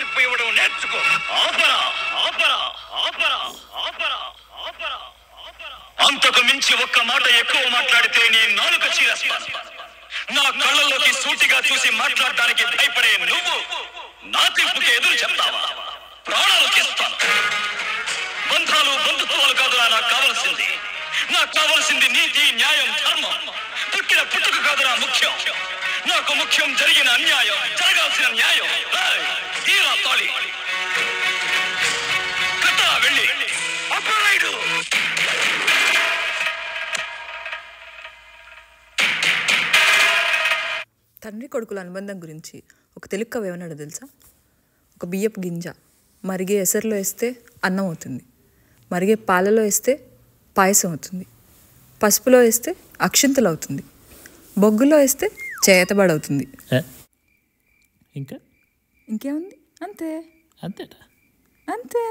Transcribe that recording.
తీర్పు ఇవ్వడం నేర్చుకో. ఆపరా ఆపరా ఆపరా ఆపరా ఆపరా ఆపరా. అంతకు మించి ఒక్క మాట ఎక్కువ మాట్లాడితే నీ నాలుక చీరేస్తాను. నా కళ్ళల్లోకి సూటిగా చూసి మాట్లాడడానికి భయపడే నువ్వు నా తీర్పుకి ఎదురు చెప్తావా? ప్రాణాలు తీస్తాను. బంధాలు బంధుత్వాలు కాదురా నాకు కావలసింది. నాకు కావలసింది నీతి, న్యాయం, ధర్మం. పుట్టిన పుట్టుక కాదురా ముఖ్యం. నాకు ముఖ్యం జరిగిన అన్యాయం, జరగాల్సిన న్యాయం. తీరా తాళి కట్టా వెళ్ళి అప్పరాయుడు. తండ్రి కొడుకుల అనుబంధం గురించి ఒక తెలుగు కవి ఏమన్నాడో తెలుసా? ఒక బియ్యపు గింజ మరిగే ఎసరులో వేస్తే అన్నం అవుతుంది, మరిగే పాలలో వేస్తే పాయసం అవుతుంది, పసుపులో వేస్తే అక్షింతలు అవుతుంది, బొగ్గులో వేస్తే చేతబడవుతుంది. ఇంకా ఇంకేముంది? అంతే అంతేనా? అంతే.